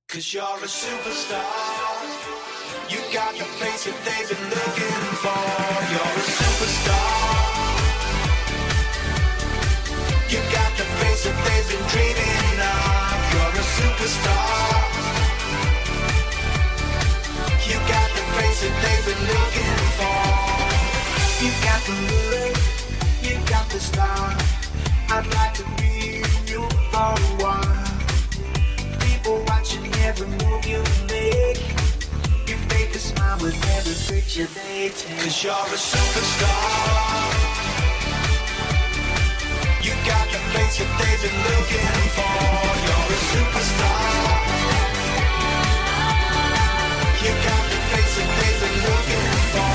'Cause you're a superstar. You got the face that they've been looking for. You're a superstar. You got the face that they've been dreaming of. You're a superstar. You got the face that they've been looking for. You got the look, you got the style. I'd like to be you for a while. People watching every move you make. You make a smile with every picture they take. 'Cause you're a superstar. You got the face that they've been looking for. You're a superstar. You got the face that they've been looking for.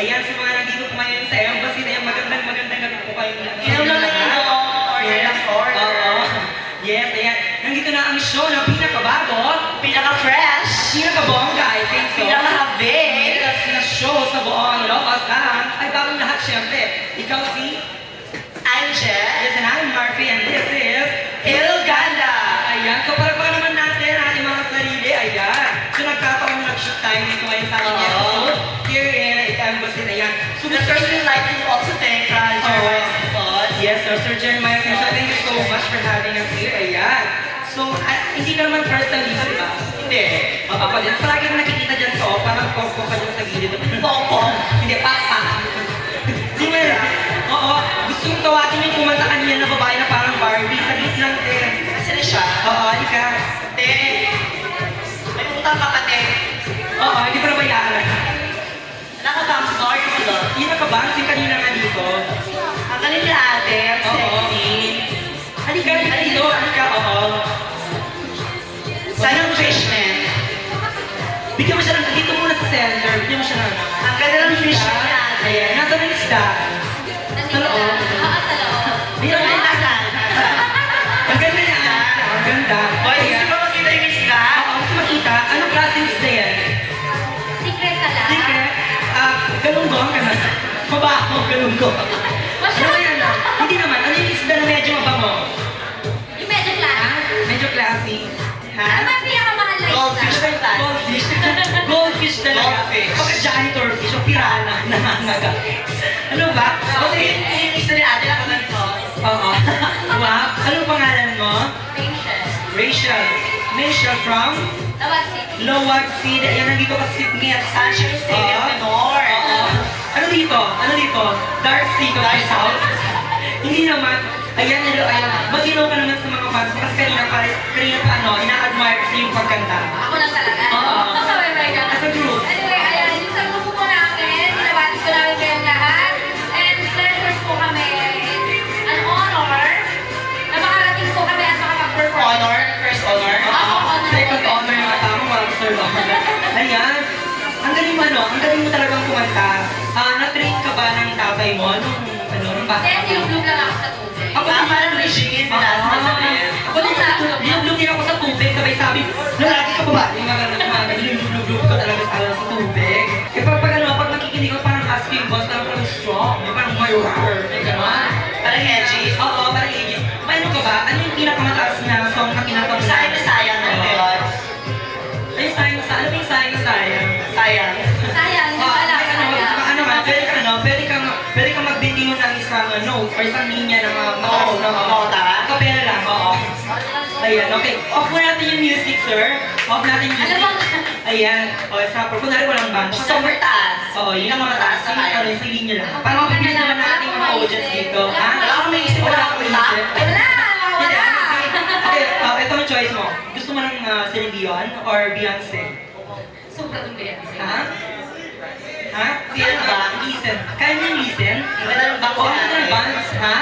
Ayan, sa mga nandito po ngayon sa embassit, ayan, magandang gabi po kayo. Ilaw na lang order. Yes, ayan. Nandito na ang show na pinakabago, Pinaka-fresh. pinakabongga, I think so. Pinaka-big. Yes, na show sa buong Ilocos ay bagong lahat syempre. Ikaw si? I'm Jhe. Yes, and I'm Marphy, and this is Iloganda. Ayan, so para naman natin ang ating mga sarili, ayan. So nagkataon na nag-shoot tayo dito ngayon sa ating episode. Here in embassit, ayan. So The first we'd like to also thank Jeremiah Simpson. Yes, Sir Jeremiah Simpson, thank you so much for having us here. Ayan. So, hindi ka naman first time dito, di ba? Hindi. Din. Palagi mo nakikita dyan to, parang koko ka dyan sa gilid. Koko? Hindi, papa. Di ba? Oo. Gusto kong tawagin yung kumanta kanina na babae na parang Barbie. Saglit lang, Kasi na siya. Oo, halika. May utang kapatid. Oo, hindi pa nabayaran. Nakabang story mo doon. Hindi nakabang, kanina nga dito. Ang kanina ate. ate. Sexy. Halika dito. Halika, oo. Sana ang fishman. Bigyan mo siya ng, dito muna sa center. Bigyan mo siya ng, Ang ganda ng fishman niya. ayan, nasa ng isda. Sa loob. Bigyan mo yung nasa. Ang ganda niya. Ang ganda. Boy, Ayan. gusto mo makita yung isda? Oo, gusto makita. Anong klaseng isda yan? Secret ka lang. Secret. Galunggong ka na. Mabaho, galunggong. Ano ba yan? Hindi naman. Ano yung isda na medyo mabango? Yung medyo class. Medyo classy. Ano ba yung pinakamahal na Goldfish isda? ba yung class? Goldfish. Goldfish talaga. Goldfish. Pagka janitor fish o pirana. Nangangaga. Ano ba? Kasi yung isda ni ate lang ganito. Oo. Wow. Anong pangalan mo? Rachel. Rachel. Rachel from Tawag City. Lowag City. Ayan, nandito ka sa Sydney at Sunshine State Oo. of North. Oo. Ano dito? Ano dito? Dark Sea of the South? Hindi naman. Ayan, hello, ayan. Mag-ilaw ka naman sa mga fans. Kasi kanina pa ano, ina-admire kasi yung pagkanta. Ako lang talaga. Oo. Kasabay ka. As a group. Anyway, ayan, yung sa grupo po namin, binabati ko namin kayong lahat. And pleasure po kami. It's an honor na makarating po kami at makapag-perform. Honor, first honor. Oo, honor. Second honor yung kasama mo, third honor. Ayan. Ang galing mo, ano? Ang galing mo talagang kumanta. Na-train ka ba ng tatay mo? Nung bata Then, ka? yung lang ako sa tubig. Ako Parang Regine, sinasabi. Ako din ako sa tubig, sabay sabi, lalaki ka pa ba? Yung mga nilulog ko talaga sa tubig. Eh pag ano, pag nakikinig ko, parang asking boss, parang strong, parang mayroon, may gano'n. Parang edgy. Oo, parang ages. Paano ka ba? Ano yung pinakamataas na song na kinanta mo? Sayang na sayang na yun. Ay, sayang na sayang. Ano ba yung sayang na sayang? Sayang. Sayang, hindi pala. Sayang. Pwede ka magbitiw ng isang note or isang linya ng Nota? kapela lang, oo. Ayan, okay. Off mo natin yung music, sir. Off natin yung Ano music. bang... Ayan. O, sa kunwari walang band. Super taas. Oo, yun ang mga taas na tayo. Yung linya lang. Para Wala mabibili na, naman natin yung mga wala audience akong dito. maisip. Ha? Wala akong maisip, wala akong maisip. Wala! Wala! Okay, ito ang choice mo. Gusto mo ng Celine Dion or Beyonce? Sobrang gaya. Ha? Ha? Sino ba? Listen. Kaya mo yung listen? Iba na lang ba Oo, ano na bands, ha?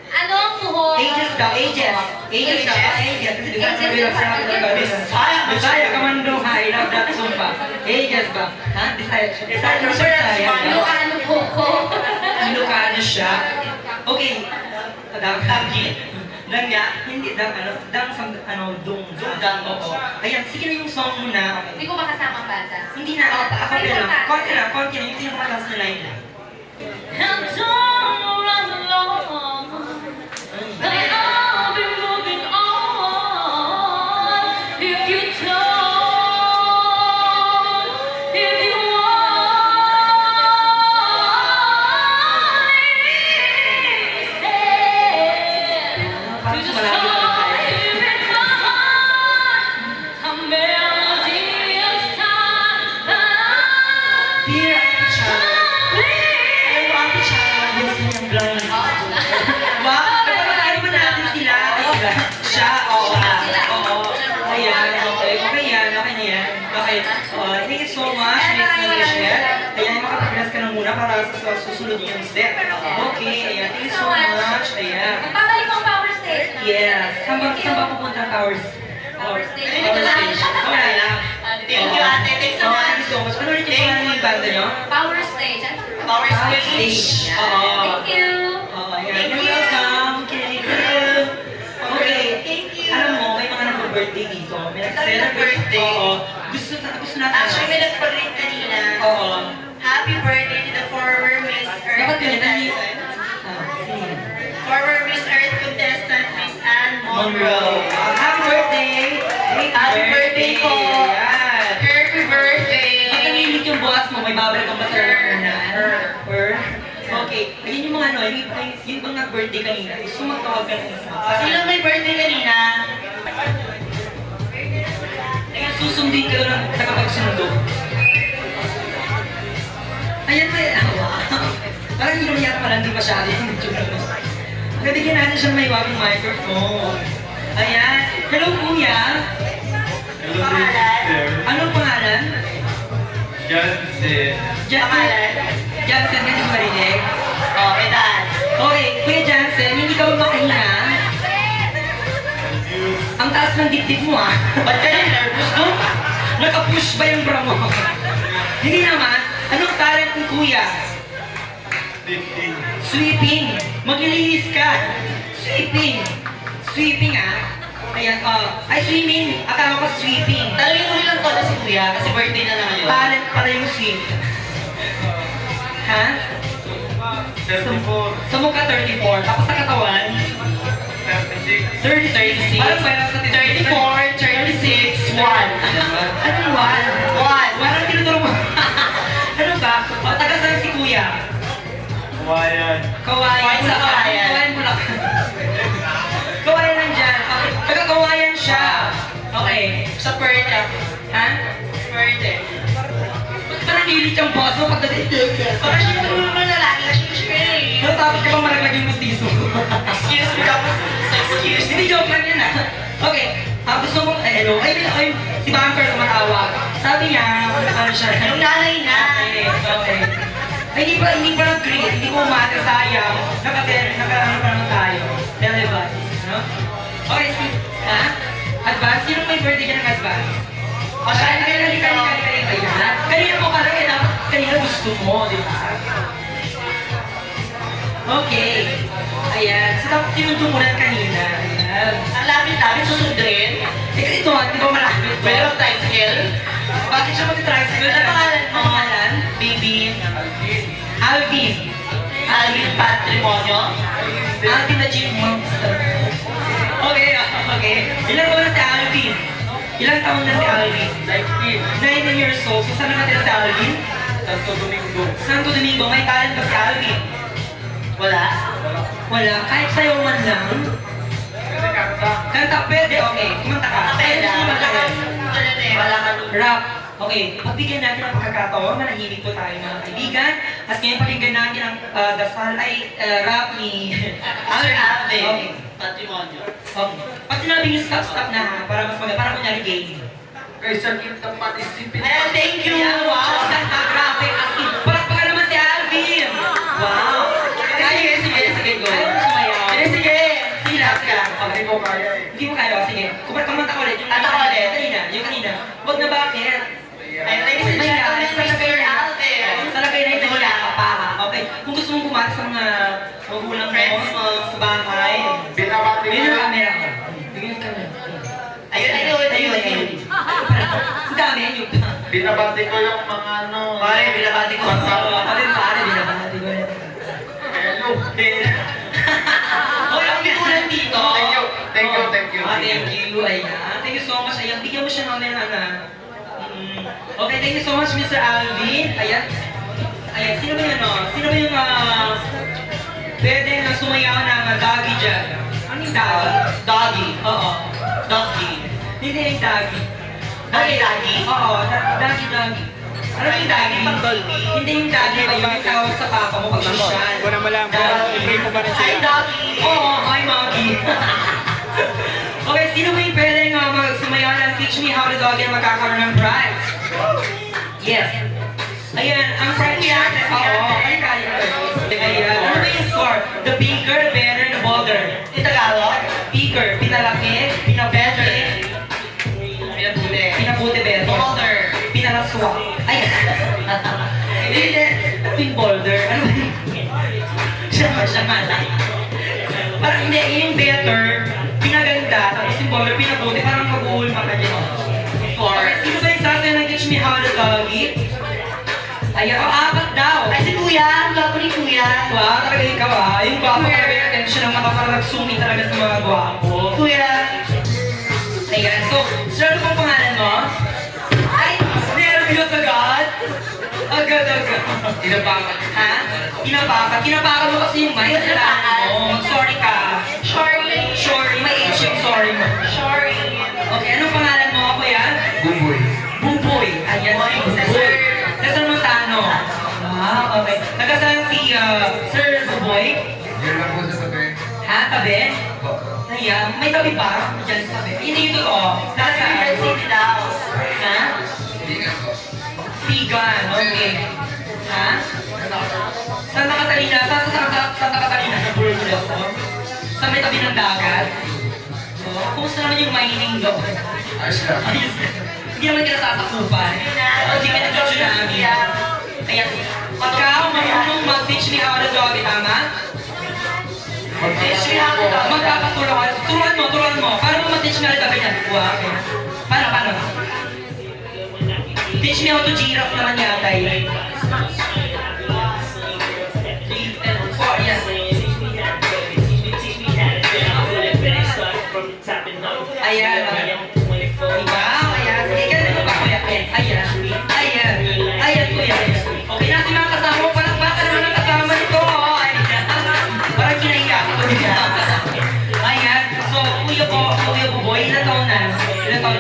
Ano ang buhok? Ages daw, ages. Ages daw, ages. Kasi di ka Ages sabi lang daw, sa ages. Bisaya. Bisaya ka man daw, ha? I love that song ba? Ages ba? Ha? Bisaya. Bisaya ka Bisaya. Ano buhok ko? Ilocano siya. Okay. Tanggi? Dang nga. Hindi, dang ano. Dang sa ano, dung. Dang, Oo. Ayan, sige na yung song mo na. Hindi ko makasama ang bata. Hindi na, ako lang. Konti na, yung pinakamataas na line lang. I'm torn around the lawn, but I'll be moving on. If you don't, if you want me, to the soul in my heart, a melody of time. Here, ang channel. Alam mo, ang channel, yes, yung blind. Wow, kapag mo natin sila. Ay, sila. Siya, oo. Sila. Oo. Ayan, okay. Okay yan, okay na yan. Okay. Thank you so much, Miss Alicia. Ayan, makapag-rest ka na muna para sa susunod yung set. Okay, ayan. Thank you so much. Ayan. Babalik ang power station. Yes. Saan ba pupunta ang towers? Power station. Power station. Wala lang. Thank you, ate. Thanks so Oh, much. thank you so much. Ano rin yung pangalan ng banda nyo? Power station. Power Power stage. stage. Oo. Thank you. Oh, ayan. Thank You're you. welcome. Thank you. Okay. Thank you. Alam mo, may mga nag-birthday dito. May nag-celebrate. Nag-birthday? Oo. Gusto natin. Actually, may nag-pag-read kanina. Oo. Happy birthday to the former Miss Earth Dapat yun, contestant. sino yun? Former Miss Earth contestant, Miss Anne Monroe. Happy birthday! Happy birthday po! Ayan. Happy birthday! Pag nangilit yung buwas mo, may babalik kang masarap muna. Okay. Ayun yung mga ano, yung bang nag-birthday kanina, gusto magtawag ka ng isa. Sino may birthday kanina? Ayun, susundin ka lang ng tagapagsundo. Ayan ba? Wow. Parang hindi naman yata malandi masyado yung YouTube mo. Nabigyan natin siya may wabing microphone. Ayan. Hello, kuya. Hello, Pangalan? sir. Anong pangalan? Jansen. Jansen. Pangalan? Jansen, hindi mo marinig. Oh, edad. Okay, Kuya Jansen, ng dibdib mo ah. Ba't ka yung nervous, no? Naka-push ba yung bra mo? Hindi naman. Anong talent ni Kuya? Sweeping. Maglilinis ka. Sweeping. Sweeping ah. Ayan, ay swimming. Akala ko sweeping. Talagang huli lang to na si Kuya kasi birthday na lang ngayon. Talent pala yung sweep. Ha? 34, Sa mukha 34. Tapos sa katawan? 36. 36. Parang pala sa 34, 36, 1. Anong one? One. Parang tinuturo mo. Ano ba? O, taga saan si Kuya? Kawayan. Kawayan. Sa Kawayan. Kawayan mo lang. Kawayan lang dyan. Okay. Taga Kawayan siya. Okay. Sa Perda. Ha? Perda. Ba't ba nanilit yung boss mo pag Parang siya pa naman lalaki kasi siya eh. Ano tapos ka bang malaglag yung mustiso? Excuse me, tapos sa excuse. Hindi, joke lang yan ah. Okay. Gusto mo, hello. Ay, si Banker tumatawag. Sabi niya, ano siya? Yung nanay na. Okay, okay. Ay, hindi pa nag-create, hindi ko umate, sayang. Naka-ano pa naman tayo. Televised, no? Okay, ha? Advance? Sino may birthday ka ng advance? O, siya, kanina mo ka rin, dapat kanina gusto mo, di ba? Okay. Ayan. So, tapos sinundukunan kanina. Ayan. Ang lapit-lapit susundin. Ito, di ba malapit to? Pero tricycle. Bakit siya mag-tricycle? Ano pangalan mo? Pangalan? Baby. Alvin. Alvin Patrimonio. Alvin the Chief Monster. Okay, okay. Ilang taon na si Alvin? Ilang taon na si Alvin? 19 years old. So, saan nakatira si Alvin? Santo Domingo. Santo Domingo. May talent ba si Alvin? Wala. Wala. Kahit sayo man lang. Kasi kanta. Kanta, pwede. Okay. Kumanta ka. Kapela. Pwede Wala ka. kumanta. Wala ka. Rap. Okay, pagbigyan natin ang pagkakataon, manahimik po tayo mga kaibigan. At ngayon pakinggan natin ang dasal ay rap ni Sir Okay. Alvin Patrimonio. Okay. Pag sinabi niyo stop na ha, para mas maganda, para kunyari game. Kay Sir Kim Tapat isipin. Ayan, thank you. Ayan, wow, ganda, grabe. Palakpakan naman si Alvin. Wow. Sige, go. Ayaw mo sumayaw. Sige. Silas ka. Hindi ko kaya eh. Hindi mo kaya, sige. Kumanta ka ulit. Kanta ka ulit. Yung kanina. Huwag na bakit? Ay, ladies and gentlemen, Mr. Alvin. Sa lagay na ito, wala ka pa ha. Okay. Kung gusto mong pumasok sa mga magulang Friends mo, mo. sa bahay, Binabati bigyan ko. ng camera ko. Bigyan ng camera. Ayun. Ang dami, yun. Binabati ko yung mga ano. Pare, binabati ko. Pare, binabati ko yan. Hello. Hoy, ang bikulan dito. Thank you. Thank you. Thank you. Thank you. Ayan. Thank you so much. Ayan. Bigyan mo siya namin ng Okay, thank you so much, Mr. Alvin. Ayan. Ayan. Sino ba yun, no? Sino ba yung pwede na sumayaw ng doggy dyan? Ano yung doggy? Doggy. Oo. Doggy. Hindi yung doggy. Doggy? Oo. Doggy. Ano yung doggy? Hindi yung doggy. Ayun yung tawag sa papa mo pag social. Ko na malam, i-pray mo ba rin Hi, sila? Doggy. Oo, hi, Maggie. Okay, sino ba yung pwedeng sumayaw ng Teach Me How to Dog and magkakaroon ng prize? Yes. Ayan, ang prize natin. Oo, ay kaya. Ayan, ano ba yung score? The bigger, the better, the bolder. In Tagalog? Bigger, pinalaki, pinabete, Pinabuti. pinabuti better. Boulder. Pinalaswa. Ay, hindi, pin boulder. Ano ba yun? Siya mala. Parang hindi, yung better, pinaganda, tapos yung boulder, pinabuti, parang mag-uulma ka dyan. Okay, sino ba yung sasayo ng Teach Me How to Doggy? Ayan, apat daw. Ay, si Kuya. Ang gwapo ni Kuya. Wow, talaga ikaw ah. Yung gwapo talaga yung attention ng mata para nag-zoom in talaga sa mga gwapo. Kuya. Ayan, so, sir, ano pong pangalan mo? Ay, nervous agad? Agad. Inabangan. Ha? Kinabakan mo kasi yung mic. Kailangan mo. Sorry ka. Sorry, may H yung sorry mo. Okay, anong pangalan mo, kuya? Bumboy. Buboy. Ayan, si Buboy. Kasal Montano. Ah, okay. Nagkasal si Sir Buboy? Yan lang po sa tabi. Ha? Tabi? Ayan, may tabi ba? Diyan sa tabi. Hindi yung totoo. Nakasal. City daw. Ha? Hindi nga po. Vegan, okay. Ha? Santa Catalina? Santa Catalina? Sa Burgos? Sa may tabi ng dagat? Kumusta naman yung mining doon? Ayos lang. Ayos. Hindi naman kita sasakupan. Hindi ka nag-judge namin. Kaya, ikaw, marunong mag-teach me how to doggy, tama? Teach me how to doggy. Magpapatulong ka. Turuan mo. Paano mo mag-teach me how to doggy yan? Okay. Paano? Teach me how to giraffe naman yata yun. 3 and 4, yes. Ayan. Diba? Ayan. Sige, ganun mo ba, kuya? Ayan. Kuya. Okay na, si mga kasama mo. Palakpakan naman ang kasama nito. Ayan. Parang kinahiya ako. Ayan. So, kuya boy, ilan taon ka na? Ilan taon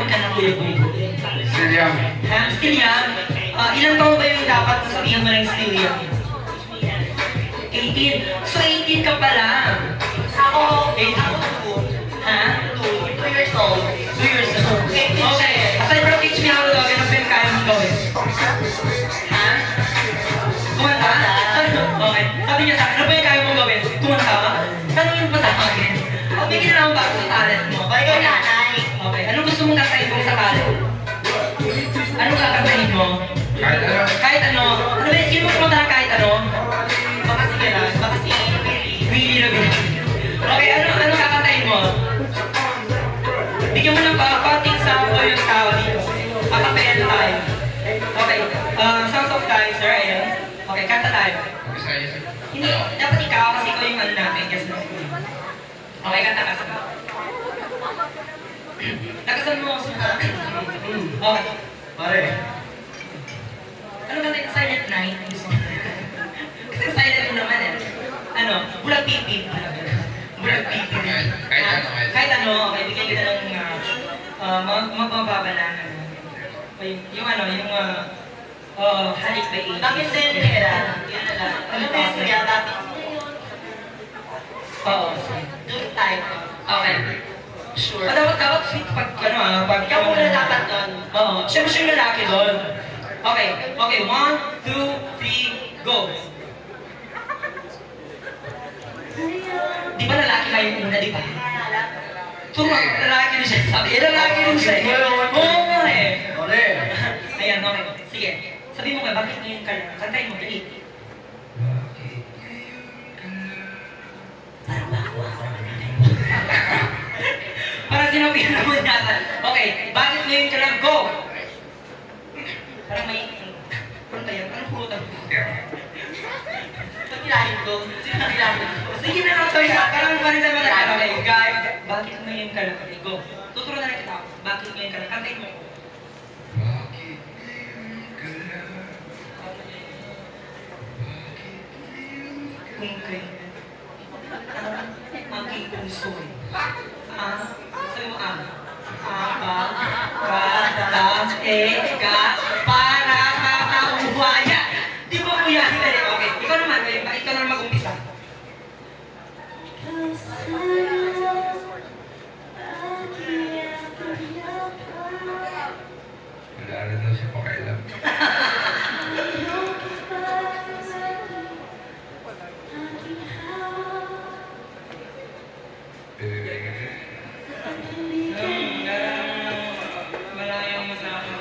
ka na, kuya boy? Still young. Ha? Still young? Ilan taon ba yung dapat sabihin mo ng still young? 18. So, 18 ka pa lang. Ako, 18. Ha? 2 years old. 2 years old. Okay. Aside from teach me how to dog, ano pa yung kaya mong gawin? Ha? Kumanta? Okay. Sabi niya sa akin, ano pa yung kaya mong gawin? Kumanta? Tanungin pa sa akin. May ginanawang bago sa talent mo. Ikaw nanay. Okay. Anong gusto mong kantahin mo sa talent? Anong kakantahin mo? Kahit ano. Kahit ano? Ano ba yung skill mo kumanta ng kahit ano? Baka sige lang. Baka sige. Really. Okay, ano kakantahin mo? Bigyan mo ng konting sample yung tao dito. Papapel tayo. Okay, sounds of guys, sir, ayun. Okay, kanta tayo. Hindi, dapat ikaw kasi ikaw yung ano natin. Yes, no? Okay, kanta ka sa Nakasan mo. Okay. Pare. Ano kanta yung Silent Night? Kasi silent mo naman eh. Ano? Bulag pipi. Bulag pipi. Kahit ano, okay, bigyan kita ng magbabala yung halik by 80s. Bakit din nila? Yun na lang. Ano ba yung siya? Bakit? Oo. Doon tayo. Okay. Sure. Dapat sweet pag pag Ikaw muna dapat doon. Oo. Siyempre siya yung lalaki doon. Okay. 1, 2, 3, go. Di ba lalaki kayo una, di ba? Lalaki rin siya. Sabi, lalaki rin siya. Oo nga eh. Pare. Ayan, okay. Sige. Sabi mo nga, bakit ngayon ka lang? Kantayin mo, dali. Parang makakuha ko naman nanay mo. Parang sinabihan naman yata. Okay, bakit ngayon ka lang? Go! Parang may... Parang tayo, parang purutan ko. Pagkilahin ko. Sino pagkilahin ko? Sige na lang, Toy. Parang pa rin naman na okay, guys, bakit ngayon ka lang? Okay, go. Tuturo na lang kita. Bakit ngayon ka lang? Kantayin mo. Kung kailan ang aking puso'y sabi mo para sa tauhaya. Di ba mo yan? Okay, ikaw naman mag-umpisa. Wala na daw siya pakailan. Malayang masama.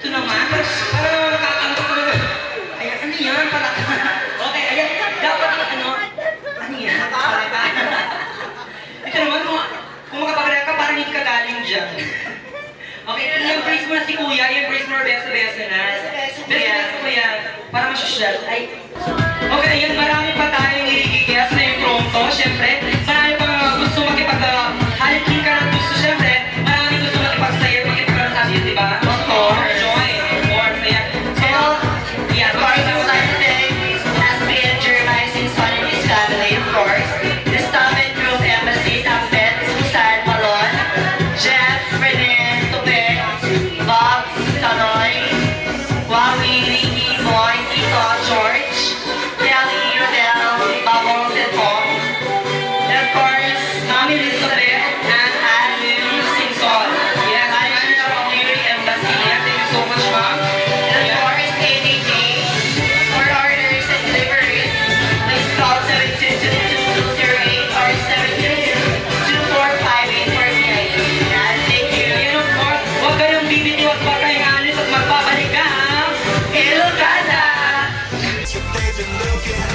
Ito naman, parang nakakanto ko na. Ayan, ano yan? Okay, ayan, dapat ano yan? Ito naman, kung makapag-react ka, parang hindi ka galing dyan. Okay, i-embrace mo na si Kuya, i-embrace mo na besa-besa na. Besa-besa ko yan, para masyashal. Okay, ayan, marami pa tayong i-guess na yung pronto, syempre. Marami pa gusto makipag-halikin ka ng gusto, syempre. Marami gusto makipag-sayo, makipag-sabi, di ba? Of course. Join, of course, ayan. So, yeah, Of course, I would like to thank Aspin, Jeremiah, Son, and his family, of course. The staff and crew of Embassit, Ampet, Susan, Malon, Jeff, René, Tupek, Bob, Sanoy, Wawi, Ricky, Boy, Tito, George, Kelly, Rodel, Huwag pa kayong alis at magbabalik ang Iloganda! They've been looking